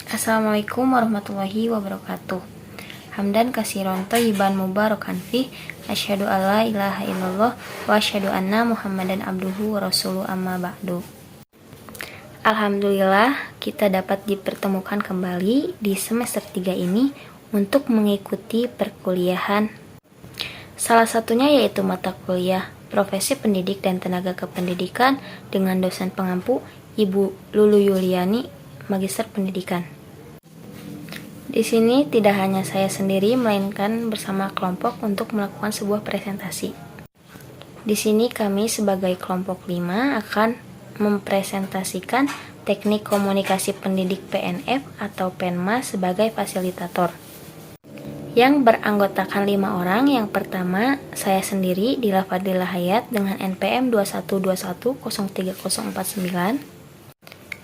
Assalamualaikum warahmatullahi wabarakatuh. Hamdan kasiron thayyiban mubarakan fih. Asyhadu alla ilaha illallah wa asyhadu anna Muhammadan abduhu wa rasuluh amma ba'du. Alhamdulillah kita dapat dipertemukan kembali di semester 3 ini untuk mengikuti perkuliahan. Salah satunya yaitu mata kuliah Profesi Pendidik dan Tenaga Kependidikan dengan dosen pengampu Ibu Lulu Yuliani, Magister Pendidikan. Di sini tidak hanya saya sendiri, melainkan bersama kelompok untuk melakukan sebuah presentasi. Di sini kami sebagai kelompok 5 akan mempresentasikan teknik komunikasi pendidik PNF atau PENMA sebagai fasilitator. Yang beranggotakan 5 orang. Yang pertama, saya sendiri, Dila Fadlila Hayat dengan NPM 2121030049.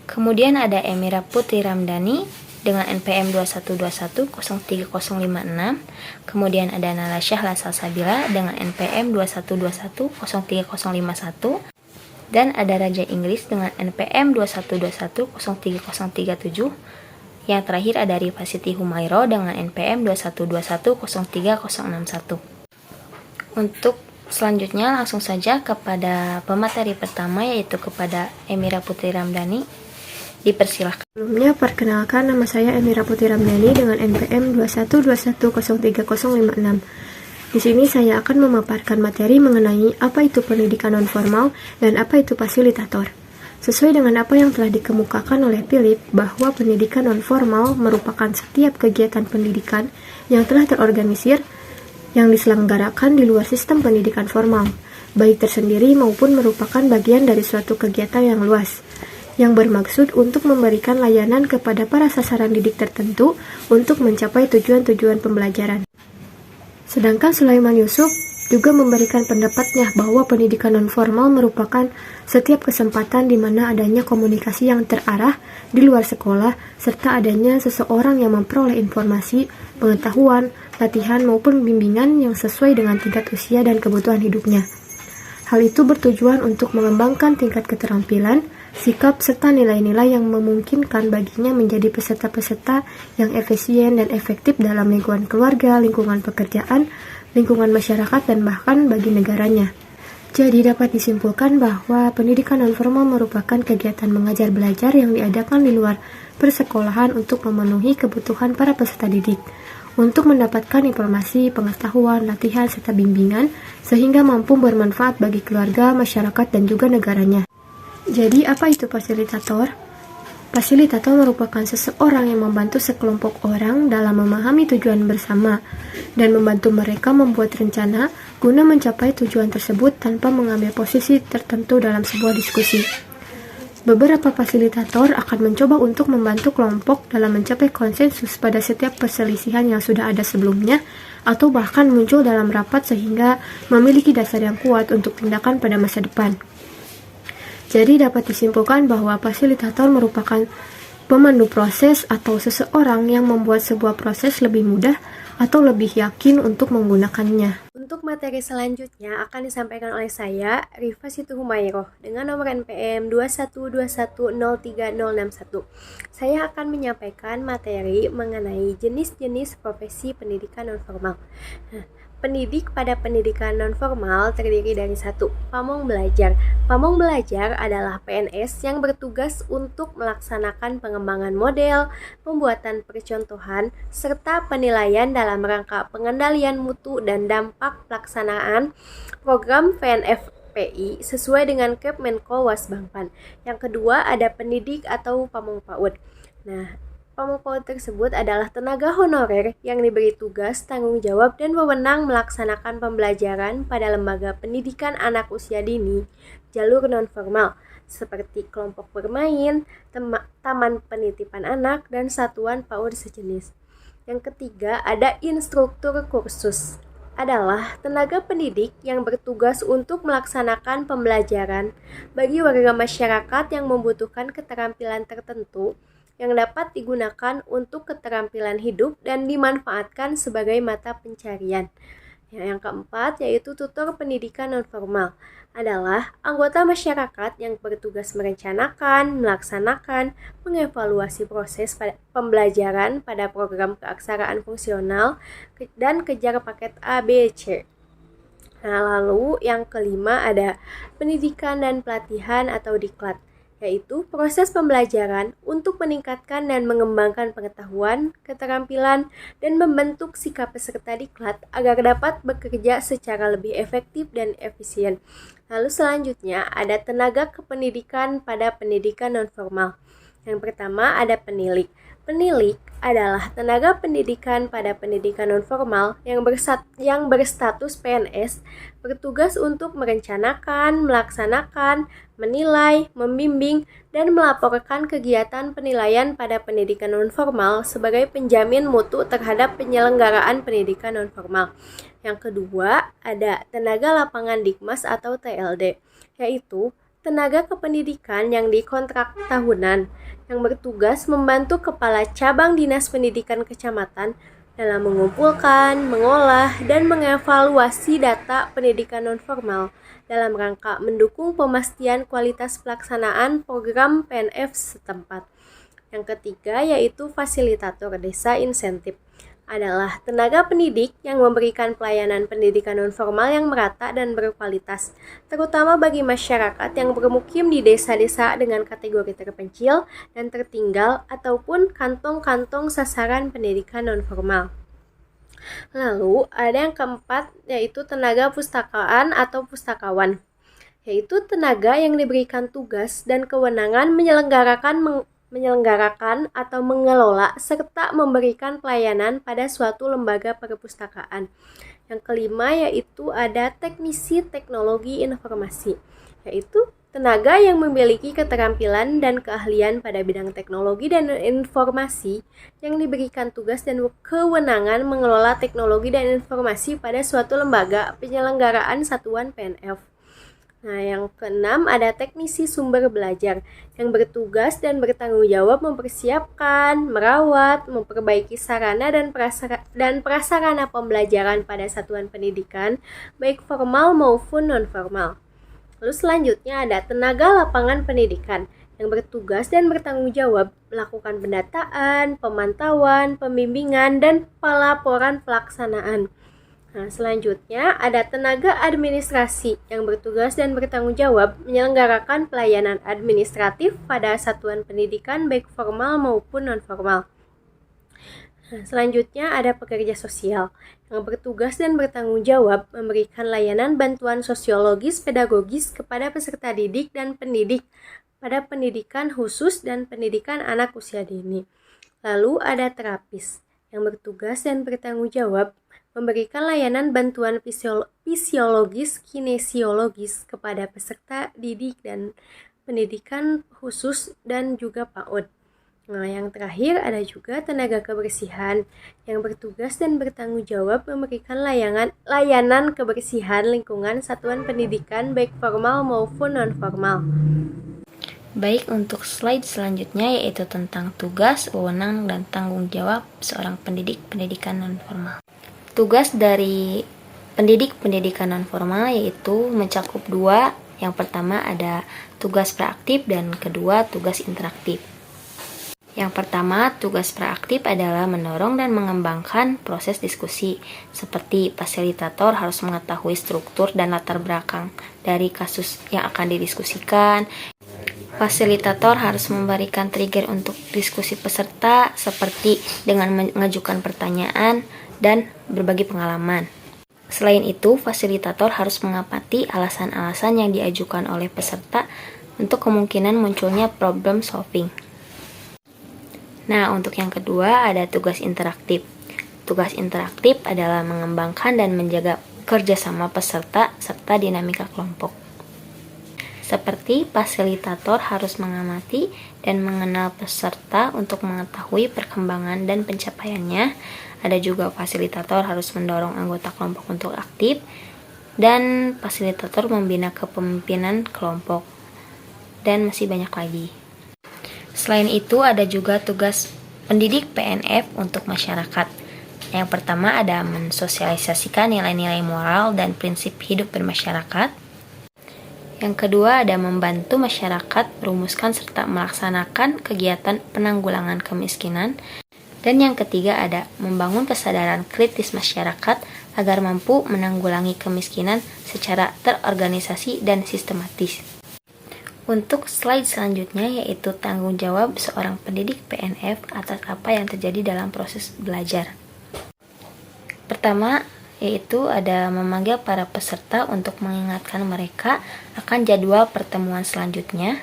Kemudian ada Emira Putri Ramdhani dengan NPM 2121030056. Kemudian ada Nala Syahla Salsabila dengan NPM 2121030051. Dan ada Raja Inggris dengan NPM 2121030037. Yang terakhir ada Rifa Siti Humairo dengan NPM 2121030061. Untuk selanjutnya langsung saja kepada pemateri pertama, yaitu kepada Emira Putri Ramdhani. Dipersilahkan. Sebelumnya, perkenalkan, nama saya Emira Putri Ramdhani dengan NPM 2121030056. Di sini saya akan memaparkan materi mengenai apa itu pendidikan non-formal dan apa itu fasilitator. Sesuai dengan apa yang telah dikemukakan oleh Philip, bahwa pendidikan non-formal merupakan setiap kegiatan pendidikan yang telah terorganisir yang diselenggarakan di luar sistem pendidikan formal, baik tersendiri maupun merupakan bagian dari suatu kegiatan yang luas, yang bermaksud untuk memberikan layanan kepada para sasaran didik tertentu untuk mencapai tujuan-tujuan pembelajaran. Sedangkan Sulaiman Yusuf juga memberikan pendapatnya bahwa pendidikan non-formal merupakan setiap kesempatan di mana adanya komunikasi yang terarah di luar sekolah, serta adanya seseorang yang memperoleh informasi, pengetahuan, latihan maupun bimbingan yang sesuai dengan tingkat usia dan kebutuhan hidupnya. Hal itu bertujuan untuk mengembangkan tingkat keterampilan, sikap, serta nilai-nilai yang memungkinkan baginya menjadi peserta-peserta yang efisien dan efektif dalam lingkungan keluarga, lingkungan pekerjaan, lingkungan masyarakat, dan bahkan bagi negaranya. Jadi dapat disimpulkan bahwa pendidikan non-formal merupakan kegiatan mengajar belajar yang diadakan di luar persekolahan untuk memenuhi kebutuhan para peserta didik, untuk mendapatkan informasi, pengetahuan, latihan, serta bimbingan, sehingga mampu bermanfaat bagi keluarga, masyarakat, dan juga negaranya. Jadi, apa itu fasilitator? Fasilitator merupakan seseorang yang membantu sekelompok orang dalam memahami tujuan bersama dan membantu mereka membuat rencana guna mencapai tujuan tersebut tanpa mengambil posisi tertentu dalam sebuah diskusi. Beberapa fasilitator akan mencoba untuk membantu kelompok dalam mencapai konsensus pada setiap perselisihan yang sudah ada sebelumnya, atau bahkan muncul dalam rapat sehingga memiliki dasar yang kuat untuk tindakan pada masa depan. Jadi dapat disimpulkan bahwa fasilitator merupakan pemandu proses atau seseorang yang membuat sebuah proses lebih mudah atau lebih yakin untuk menggunakannya. Untuk materi selanjutnya akan disampaikan oleh saya, Rifa Siti Humairo, dengan nomor NPM 2121030061. Saya akan menyampaikan materi mengenai jenis-jenis profesi pendidikan non-formal. Pendidik pada pendidikan non-formal terdiri dari 1. Pamong belajar. Pamong belajar adalah PNS yang bertugas untuk melaksanakan pengembangan model, pembuatan percontohan, serta penilaian dalam rangka pengendalian mutu dan dampak pelaksanaan program PNFPI sesuai dengan Kepmenko Wasbangpan. Yang kedua ada pendidik atau pamong PAUD. Pamong PAUD tersebut adalah tenaga honorer yang diberi tugas, tanggung jawab, dan wewenang melaksanakan pembelajaran pada lembaga pendidikan anak usia dini, jalur non-formal, seperti kelompok bermain, taman penitipan anak, dan satuan PAUD sejenis. Yang ketiga ada instruktur kursus, adalah tenaga pendidik yang bertugas untuk melaksanakan pembelajaran bagi warga masyarakat yang membutuhkan keterampilan tertentu yang dapat digunakan untuk keterampilan hidup dan dimanfaatkan sebagai mata pencarian. Yang keempat yaitu tutor pendidikan nonformal adalah anggota masyarakat yang bertugas merencanakan, melaksanakan, mengevaluasi proses pembelajaran pada program keaksaraan fungsional dan kejar paket A, B, C. Nah, lalu yang kelima ada pendidikan dan pelatihan atau diklat, yaitu proses pembelajaran untuk meningkatkan dan mengembangkan pengetahuan, keterampilan, dan membentuk sikap peserta diklat agar dapat bekerja secara lebih efektif dan efisien. Lalu selanjutnya ada tenaga kependidikan pada pendidikan nonformal. Yang pertama ada penilik. Penilik adalah tenaga pendidikan pada pendidikan nonformal yang berstatus PNS, bertugas untuk merencanakan, melaksanakan, menilai, membimbing, dan melaporkan kegiatan penilaian pada pendidikan nonformal sebagai penjamin mutu terhadap penyelenggaraan pendidikan nonformal. Yang kedua, ada tenaga lapangan Dikmas atau TLD, yaitu tenaga kependidikan yang dikontrak tahunan yang bertugas membantu Kepala Cabang Dinas Pendidikan Kecamatan dalam mengumpulkan, mengolah, dan mengevaluasi data pendidikan nonformal dalam rangka mendukung pemastian kualitas pelaksanaan program PNF setempat. Yang ketiga yaitu fasilitator desa insentif adalah tenaga pendidik yang memberikan pelayanan pendidikan nonformal yang merata dan berkualitas, terutama bagi masyarakat yang bermukim di desa-desa dengan kategori terpencil dan tertinggal ataupun kantong-kantong sasaran pendidikan nonformal. Lalu ada yang keempat yaitu tenaga pustakaan atau pustakawan, yaitu tenaga yang diberikan tugas dan kewenangan menyelenggarakan atau mengelola serta memberikan pelayanan pada suatu lembaga perpustakaan. Yang kelima yaitu ada teknisi teknologi informasi, yaitu tenaga yang memiliki keterampilan dan keahlian pada bidang teknologi dan informasi yang diberikan tugas dan kewenangan mengelola teknologi dan informasi pada suatu lembaga penyelenggaraan satuan PNF. Nah, yang keenam ada teknisi sumber belajar yang bertugas dan bertanggung jawab mempersiapkan, merawat, memperbaiki sarana dan prasarana pembelajaran pada satuan pendidikan, baik formal maupun non-formal. Lalu selanjutnya ada tenaga lapangan pendidikan yang bertugas dan bertanggung jawab melakukan pendataan, pemantauan, pembimbingan, dan pelaporan pelaksanaan. Nah, selanjutnya ada tenaga administrasi yang bertugas dan bertanggung jawab menyelenggarakan pelayanan administratif pada satuan pendidikan baik formal maupun non-formal. Nah, selanjutnya ada pekerja sosial yang bertugas dan bertanggung jawab memberikan layanan bantuan sosiologis pedagogis kepada peserta didik dan pendidik pada pendidikan khusus dan pendidikan anak usia dini. Lalu ada terapis yang bertugas dan bertanggung jawab memberikan layanan bantuan fisiologis kinesiologis kepada peserta didik dan pendidikan khusus dan juga PAUD. Nah, yang terakhir ada juga tenaga kebersihan yang bertugas dan bertanggung jawab memberikan layanan kebersihan lingkungan satuan pendidikan baik formal maupun non-formal. Baik, untuk slide selanjutnya yaitu tentang tugas, wewenang, dan tanggung jawab seorang pendidik pendidikan nonformal. Tugas dari pendidik pendidikan nonformal yaitu mencakup dua. Yang pertama ada tugas proaktif dan kedua tugas interaktif. Yang pertama, tugas proaktif adalah mendorong dan mengembangkan proses diskusi, seperti fasilitator harus mengetahui struktur dan latar belakang dari kasus yang akan didiskusikan. Fasilitator harus memberikan trigger untuk diskusi peserta, seperti dengan mengajukan pertanyaan dan berbagi pengalaman. Selain itu, fasilitator harus mengamati alasan-alasan yang diajukan oleh peserta untuk kemungkinan munculnya problem solving. Nah, untuk yang kedua ada tugas interaktif. Tugas interaktif adalah mengembangkan dan menjaga kerjasama peserta serta dinamika kelompok. Seperti fasilitator harus mengamati dan mengenal peserta untuk mengetahui perkembangan dan pencapaiannya. Ada juga fasilitator harus mendorong anggota kelompok untuk aktif, dan fasilitator membina kepemimpinan kelompok, dan masih banyak lagi. Selain itu ada juga tugas pendidik PNF untuk masyarakat. Yang pertama ada mensosialisasikan nilai-nilai moral dan prinsip hidup bermasyarakat. Yang kedua ada membantu masyarakat merumuskan serta melaksanakan kegiatan penanggulangan kemiskinan. Dan yang ketiga ada membangun kesadaran kritis masyarakat agar mampu menanggulangi kemiskinan secara terorganisasi dan sistematis. Untuk slide selanjutnya yaitu tanggung jawab seorang pendidik PNF atas apa yang terjadi dalam proses belajar. Pertama, yaitu ada memanggil para peserta untuk mengingatkan mereka akan jadwal pertemuan selanjutnya.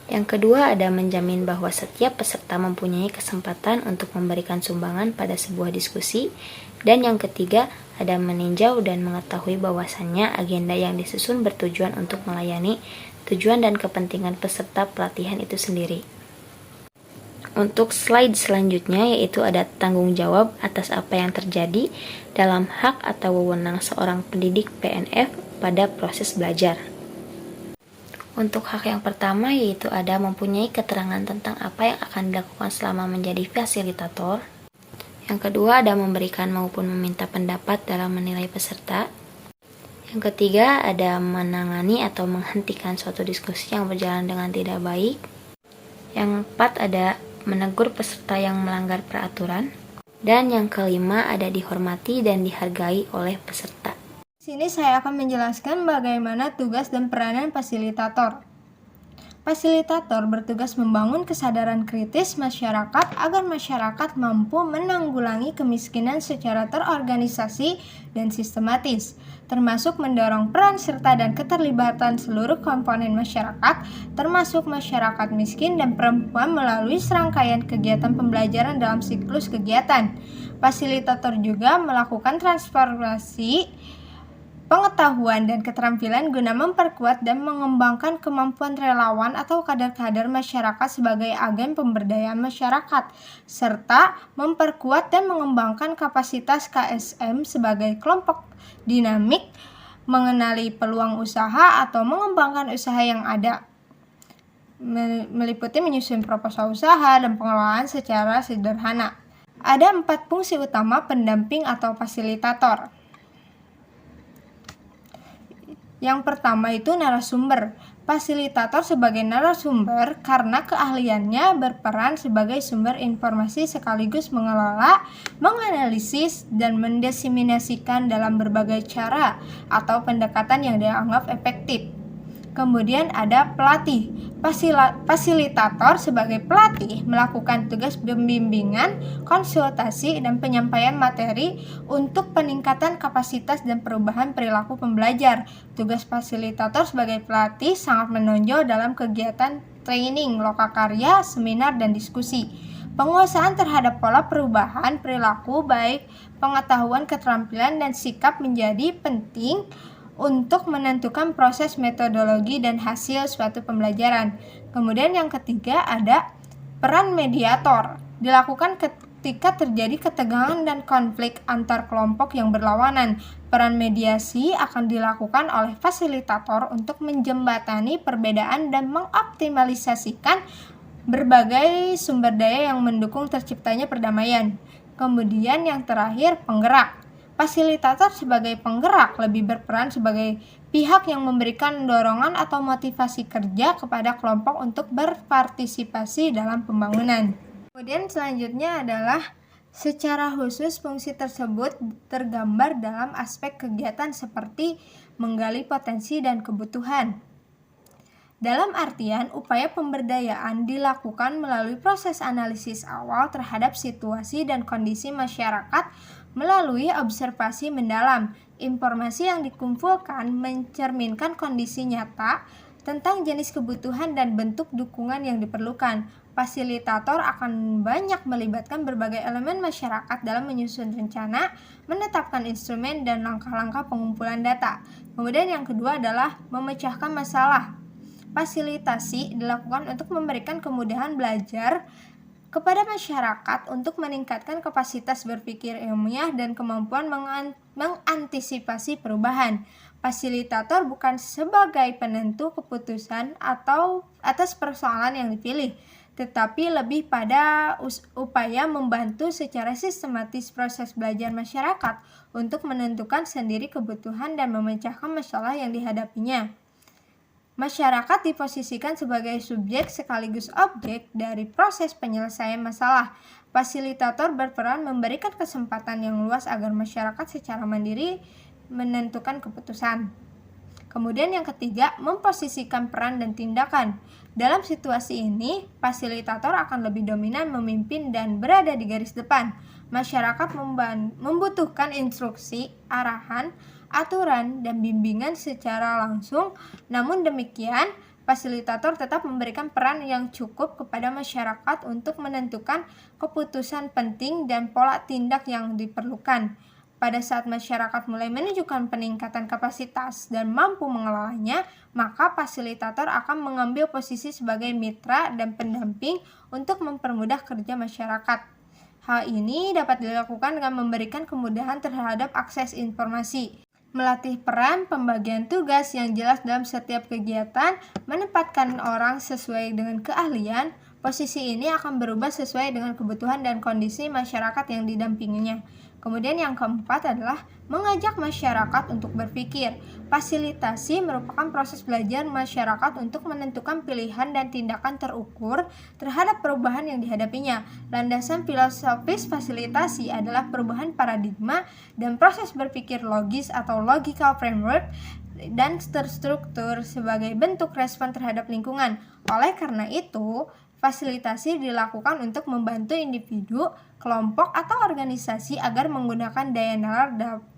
Yang kedua ada menjamin bahwa setiap peserta mempunyai kesempatan untuk memberikan sumbangan pada sebuah diskusi. Dan yang ketiga ada meninjau dan mengetahui bahwasannya agenda yang disusun bertujuan untuk melayani tujuan dan kepentingan peserta pelatihan itu sendiri. Untuk slide selanjutnya yaitu ada tanggung jawab atas apa yang terjadi dalam hak atau wewenang seorang pendidik PNF pada proses belajar. Untuk hak yang pertama yaitu ada mempunyai keterangan tentang apa yang akan dilakukan selama menjadi fasilitator. Yang kedua ada memberikan maupun meminta pendapat dalam menilai peserta. Yang ketiga ada menangani atau menghentikan suatu diskusi yang berjalan dengan tidak baik. Yang keempat ada menegur peserta yang melanggar peraturan. Dan yang kelima ada dihormati dan dihargai oleh peserta. Di sini saya akan menjelaskan bagaimana tugas dan peranan fasilitator. Fasilitator bertugas membangun kesadaran kritis masyarakat agar masyarakat mampu menanggulangi kemiskinan secara terorganisasi dan sistematis, termasuk mendorong peran serta dan keterlibatan seluruh komponen masyarakat, termasuk masyarakat miskin dan perempuan melalui serangkaian kegiatan pembelajaran dalam siklus kegiatan. Fasilitator juga melakukan transformasi pengetahuan dan keterampilan guna memperkuat dan mengembangkan kemampuan relawan atau kader-kader masyarakat sebagai agen pemberdayaan masyarakat, serta memperkuat dan mengembangkan kapasitas KSM sebagai kelompok dinamik, mengenali peluang usaha atau mengembangkan usaha yang ada, meliputi menyusun proposal usaha dan pengelolaan secara sederhana. Ada 4 fungsi utama pendamping atau fasilitator. Yang pertama itu narasumber. Fasilitator sebagai narasumber karena keahliannya berperan sebagai sumber informasi sekaligus mengelola, menganalisis, dan mendesiminasikan dalam berbagai cara atau pendekatan yang dianggap efektif. Kemudian ada pelatih. Fasilitator sebagai pelatih melakukan tugas pembimbingan, konsultasi, dan penyampaian materi untuk peningkatan kapasitas dan perubahan perilaku pembelajar. Tugas fasilitator sebagai pelatih sangat menonjol dalam kegiatan training, lokakarya, seminar, dan diskusi. Penguasaan terhadap pola perubahan perilaku baik pengetahuan, keterampilan, dan sikap menjadi penting untuk menentukan proses metodologi dan hasil suatu pembelajaran. Kemudian yang ketiga ada peran mediator. Dilakukan ketika terjadi ketegangan dan konflik antar kelompok yang berlawanan. Peran mediasi akan dilakukan oleh fasilitator untuk menjembatani perbedaan dan mengoptimalisasikan berbagai sumber daya yang mendukung terciptanya perdamaian. Kemudian yang terakhir penggerak. Fasilitator sebagai penggerak lebih berperan sebagai pihak yang memberikan dorongan atau motivasi kerja kepada kelompok untuk berpartisipasi dalam pembangunan. Kemudian selanjutnya adalah secara khusus fungsi tersebut tergambar dalam aspek kegiatan seperti menggali potensi dan kebutuhan. Dalam artian, upaya pemberdayaan dilakukan melalui proses analisis awal terhadap situasi dan kondisi masyarakat melalui observasi mendalam. Informasi yang dikumpulkan mencerminkan kondisi nyata tentang jenis kebutuhan dan bentuk dukungan yang diperlukan. Fasilitator akan banyak melibatkan berbagai elemen masyarakat dalam menyusun rencana, menetapkan instrumen, dan langkah-langkah pengumpulan data. Kemudian yang kedua adalah memecahkan masalah. Fasilitasi dilakukan untuk memberikan kemudahan belajar kepada masyarakat untuk meningkatkan kapasitas berpikir ilmiah dan kemampuan mengantisipasi perubahan. Fasilitator bukan sebagai penentu keputusan atau atas persoalan yang dipilih, tetapi lebih pada upaya membantu secara sistematis proses belajar masyarakat untuk menentukan sendiri kebutuhan dan memecahkan masalah yang dihadapinya. Masyarakat diposisikan sebagai subjek sekaligus objek dari proses penyelesaian masalah. Fasilitator berperan memberikan kesempatan yang luas agar masyarakat secara mandiri menentukan keputusan. Kemudian yang ketiga, memposisikan peran dan tindakan. Dalam situasi ini, fasilitator akan lebih dominan memimpin dan berada di garis depan. Masyarakat membutuhkan instruksi, arahan, aturan, dan bimbingan secara langsung. Namun demikian, fasilitator tetap memberikan peran yang cukup kepada masyarakat untuk menentukan keputusan penting dan pola tindak yang diperlukan. Pada saat masyarakat mulai menunjukkan peningkatan kapasitas dan mampu mengelolanya, maka fasilitator akan mengambil posisi sebagai mitra dan pendamping untuk mempermudah kerja masyarakat. Hal ini dapat dilakukan dengan memberikan kemudahan terhadap akses informasi, melatih peran pembagian tugas yang jelas dalam setiap kegiatan, menempatkan orang sesuai dengan keahlian. Posisi ini akan berubah sesuai dengan kebutuhan dan kondisi masyarakat yang didampinginya. Kemudian yang keempat adalah mengajak masyarakat untuk berpikir. Fasilitasi merupakan proses belajar masyarakat untuk menentukan pilihan dan tindakan terukur terhadap perubahan yang dihadapinya. Landasan filosofis fasilitasi adalah perubahan paradigma dan proses berpikir logis atau logical framework dan terstruktur sebagai bentuk respon terhadap lingkungan. Oleh karena itu, fasilitasi dilakukan untuk membantu individu, kelompok, atau organisasi agar menggunakan daya nalar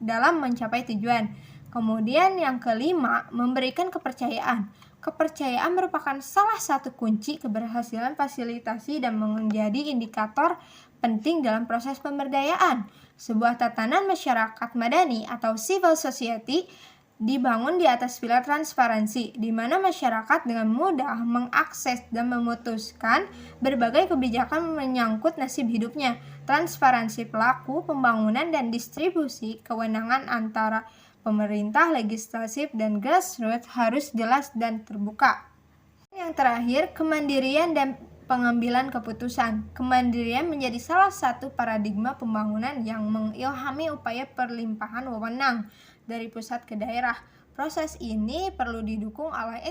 dalam mencapai tujuan. Kemudian yang kelima, memberikan kepercayaan. Kepercayaan merupakan salah satu kunci keberhasilan fasilitasi dan menjadi indikator penting dalam proses pemberdayaan. Sebuah tatanan masyarakat madani atau civil society dibangun di atas pilar transparansi, di mana masyarakat dengan mudah mengakses dan memutuskan berbagai kebijakan menyangkut nasib hidupnya. Transparansi pelaku, pembangunan, dan distribusi kewenangan antara pemerintah, legislatif, dan grassroots harus jelas dan terbuka. Yang terakhir, kemandirian dan pengambilan keputusan. Kemandirian menjadi salah satu paradigma pembangunan yang mengilhami upaya perlimpahan wewenang dari pusat ke daerah. Proses ini perlu didukung oleh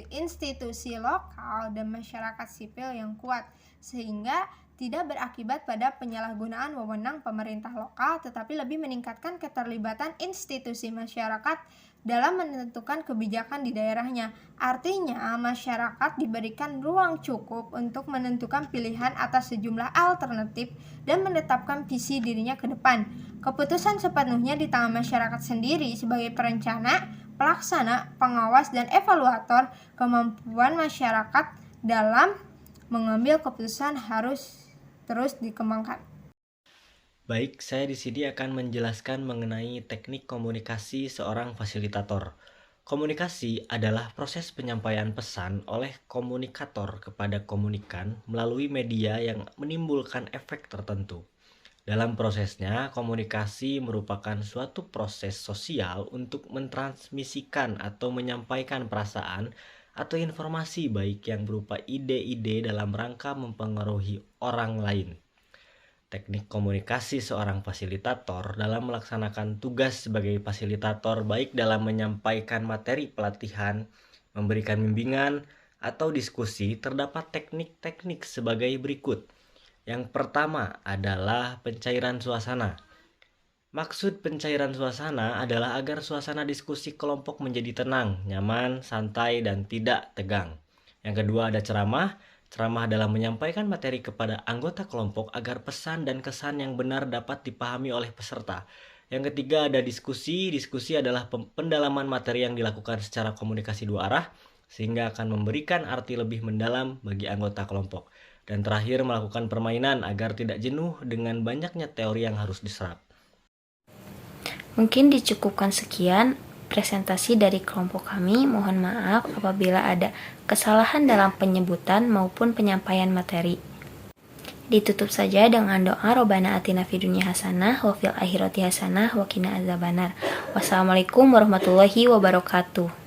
institusi lokal dan masyarakat sipil yang kuat, sehingga tidak berakibat pada penyalahgunaan wewenang pemerintah lokal, tetapi lebih meningkatkan keterlibatan institusi masyarakat dalam menentukan kebijakan di daerahnya. Artinya, masyarakat diberikan ruang cukup untuk menentukan pilihan atas sejumlah alternatif dan menetapkan visi dirinya ke depan. Keputusan sepenuhnya di tangan masyarakat sendiri sebagai perencana, pelaksana, pengawas, dan evaluator. Kemampuan masyarakat dalam mengambil keputusan harus terus dikembangkan. Baik, saya di sini akan menjelaskan mengenai teknik komunikasi seorang fasilitator. Komunikasi adalah proses penyampaian pesan oleh komunikator kepada komunikan melalui media yang menimbulkan efek tertentu. Dalam prosesnya, komunikasi merupakan suatu proses sosial untuk mentransmisikan atau menyampaikan perasaan atau informasi baik yang berupa ide-ide dalam rangka mempengaruhi orang lain. Teknik komunikasi seorang fasilitator dalam melaksanakan tugas sebagai fasilitator baik dalam menyampaikan materi pelatihan, memberikan bimbingan, atau diskusi terdapat teknik-teknik sebagai berikut. Yang pertama adalah pencairan suasana. Maksud pencairan suasana adalah agar suasana diskusi kelompok menjadi tenang, nyaman, santai, dan tidak tegang. Yang kedua ada ceramah. Ceramah dalam menyampaikan materi kepada anggota kelompok agar pesan dan kesan yang benar dapat dipahami oleh peserta. Yang ketiga ada diskusi. Diskusi adalah pendalaman materi yang dilakukan secara komunikasi dua arah, sehingga akan memberikan arti lebih mendalam bagi anggota kelompok. Dan terakhir melakukan permainan agar tidak jenuh dengan banyaknya teori yang harus diserap. Mungkin dicukupkan sekian presentasi dari kelompok kami. Mohon maaf apabila ada kesalahan dalam penyebutan maupun penyampaian materi. Ditutup saja dengan doa Robbana atina fid dunya hasanah wa fil akhirati hasanah wa qina azabannar. Wassalamualaikum warahmatullahi wabarakatuh.